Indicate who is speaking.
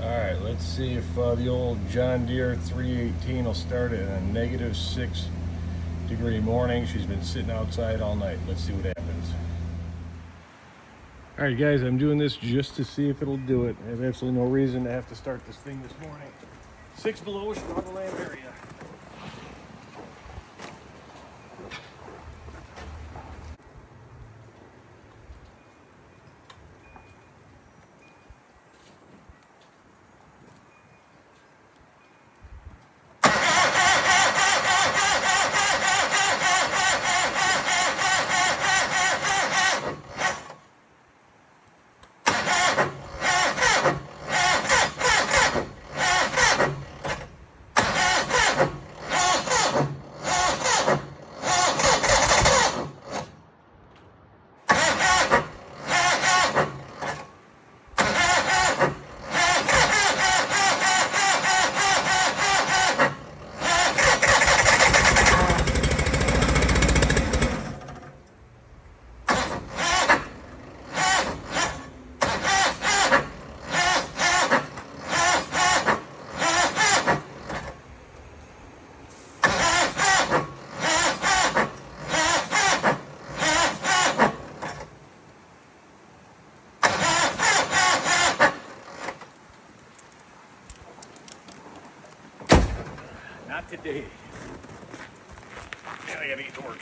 Speaker 1: Alright, let's see if the old John Deere 318 will start at a -6-degree morning. She's been sitting outside all night. Let's see what happens. Alright guys, I'm doing this just to see if it'll do it. I have absolutely no reason to have to start this thing this morning. 6 below Chicagoland area. Not today. Now I gotta get to work.